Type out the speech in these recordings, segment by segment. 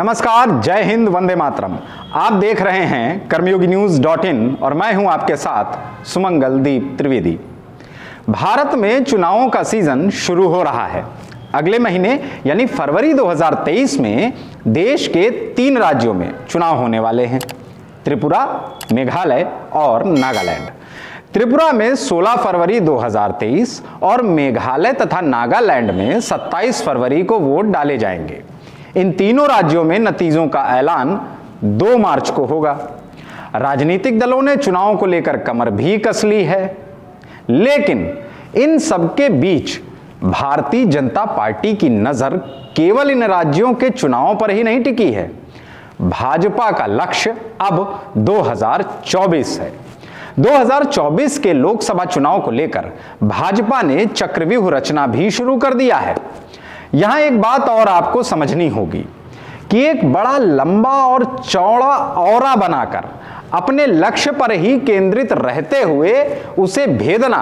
नमस्कार, जय हिंद, वंदे मातरम। आप देख रहे हैं कर्मयोगीन्यूज.in और मैं हूं आपके साथ सुमंगल दीप त्रिवेदी। भारत में चुनावों का सीजन शुरू हो रहा है। अगले महीने यानी फरवरी 2023 में देश के 3 राज्यों में चुनाव होने वाले हैं, त्रिपुरा, मेघालय और नागालैंड। त्रिपुरा में 16 फरवरी 2023 और मेघालय तथा नागालैंड में 27 फरवरी को वोट डाले जाएंगे। इन तीनों राज्यों में नतीजों का ऐलान 2 मार्च को होगा। राजनीतिक दलों ने चुनावों को लेकर कमर भी कस ली है, लेकिन इन सबके बीच भारतीय जनता पार्टी की नजर केवल इन राज्यों के चुनावों पर ही नहीं टिकी है। भाजपा का लक्ष्य अब 2024 है। 2024 के लोकसभा चुनाव को लेकर भाजपा ने चक्रव्यूह रचना भी शुरू कर दिया है। यहां एक बात और आपको समझनी होगी कि एक बड़ा लंबा और चौड़ा औरा बनाकर अपने लक्ष्य पर ही केंद्रित रहते हुए उसे भेदना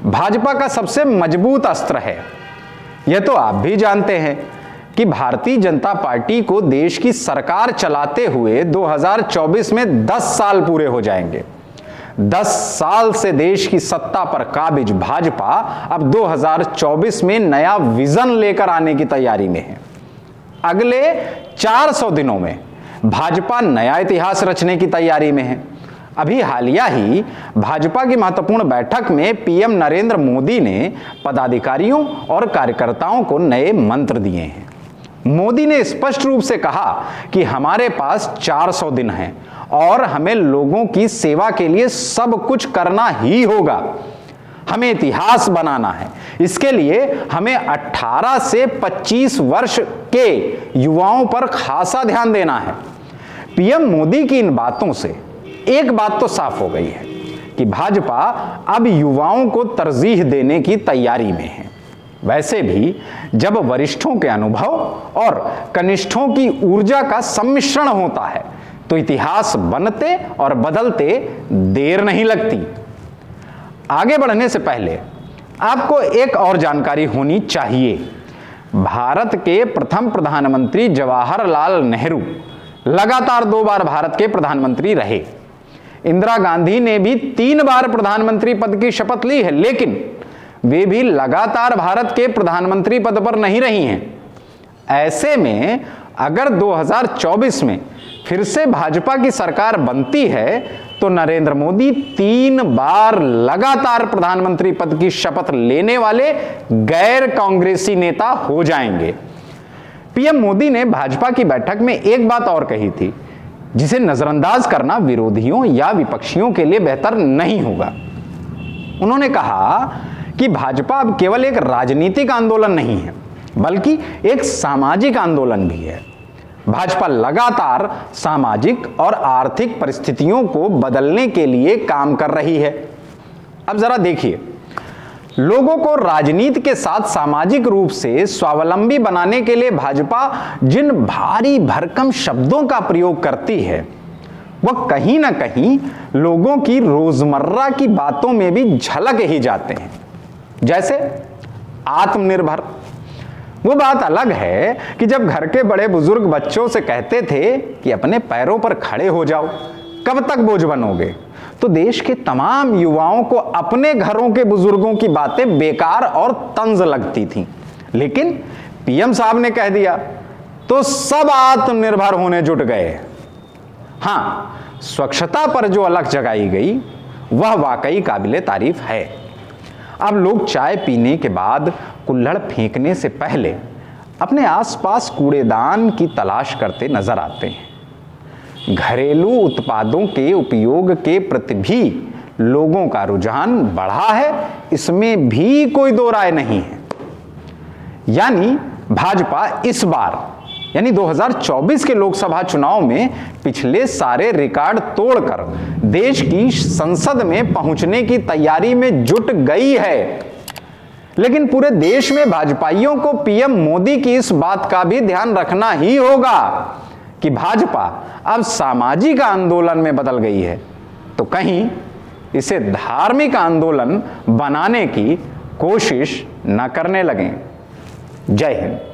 भाजपा का सबसे मजबूत अस्त्र है। यह तो आप भी जानते हैं कि भारतीय जनता पार्टी को देश की सरकार चलाते हुए 2024 में 10 साल पूरे हो जाएंगे। 10 साल से देश की सत्ता पर काबिज भाजपा अब 2024 में नया विजन लेकर आने की तैयारी में है। अगले 400 दिनों में भाजपा नया इतिहास रचने की तैयारी में है। अभी हालिया ही भाजपा की महत्वपूर्ण बैठक में पीएम नरेंद्र मोदी ने पदाधिकारियों और कार्यकर्ताओं को नए मंत्र दिए हैं। मोदी ने स्पष्ट रूप से कहा कि हमारे पास 400 दिन हैं और हमें लोगों की सेवा के लिए सब कुछ करना ही होगा। हमें इतिहास बनाना है। इसके लिए हमें 18 से 25 वर्ष के युवाओं पर खासा ध्यान देना है। पीएम मोदी की इन बातों से एक बात तो साफ हो गई है कि भाजपा अब युवाओं को तरजीह देने की तैयारी में है। वैसे भी जब वरिष्ठों के अनुभव और कनिष्ठों की ऊर्जा का सम्मिश्रण होता है तो इतिहास बनते और बदलते देर नहीं लगती। आगे बढ़ने से पहले आपको एक और जानकारी होनी चाहिए। भारत के प्रथम प्रधानमंत्री जवाहरलाल नेहरू लगातार 2 बार भारत के प्रधानमंत्री रहे। इंदिरा गांधी ने भी 3 बार प्रधानमंत्री पद की शपथ ली है, लेकिन वे भी लगातार भारत के प्रधानमंत्री पद पर नहीं रही हैं। ऐसे में अगर 2024 में फिर से भाजपा की सरकार बनती है तो नरेंद्र मोदी 3 बार लगातार प्रधानमंत्री पद की शपथ लेने वाले गैर कांग्रेसी नेता हो जाएंगे। पीएम मोदी ने भाजपा की बैठक में एक बात और कही थी, जिसे नजरअंदाज करना विरोधियों या विपक्षियों के लिए बेहतर नहीं होगा। उन्होंने कहा कि भाजपा अब केवल एक राजनीतिक आंदोलन नहीं है, बल्कि एक सामाजिक आंदोलन भी है। भाजपा लगातार सामाजिक और आर्थिक परिस्थितियों को बदलने के लिए काम कर रही है। अब जरा देखिए, लोगों को राजनीति के साथ सामाजिक रूप से स्वावलंबी बनाने के लिए भाजपा जिन भारी भरकम शब्दों का प्रयोग करती है, वह कहीं ना कहीं लोगों की रोजमर्रा की बातों में भी झलक ही जाते हैं। जैसे आत्मनिर्भर। वो बात अलग है कि जब घर के बड़े बुजुर्ग बच्चों से कहते थे कि अपने पैरों पर खड़े हो जाओ, कब तक बोझ बनोगे, तो देश के तमाम युवाओं को अपने घरों के बुजुर्गों की बातें बेकार और तंज लगती थीं। लेकिन पीएम साहब ने कह दिया तो सब आत्मनिर्भर होने जुट गए। हां, स्वच्छता पर जो अलख जगाई गई वह वाकई काबिले तारीफ है। अब लोग चाय पीने के बाद कुल्हड़ फेंकने से पहले अपने आसपास कूड़ेदान की तलाश करते नजर आते हैं। घरेलू उत्पादों के उपयोग के प्रति भी लोगों का रुझान बढ़ा है, इसमें भी कोई दो राय नहीं है। यानी भाजपा इस बार यानी 2024 के लोकसभा चुनाव में पिछले सारे रिकॉर्ड तोड़कर देश की संसद में पहुंचने की तैयारी में जुट गई है। लेकिन पूरे देश में भाजपाइयों को पीएम मोदी की इस बात का भी ध्यान रखना ही होगा कि भाजपा अब सामाजिक आंदोलन में बदल गई है, तो कहीं इसे धार्मिक आंदोलन बनाने की कोशिश न करने लगें। जय हिंद।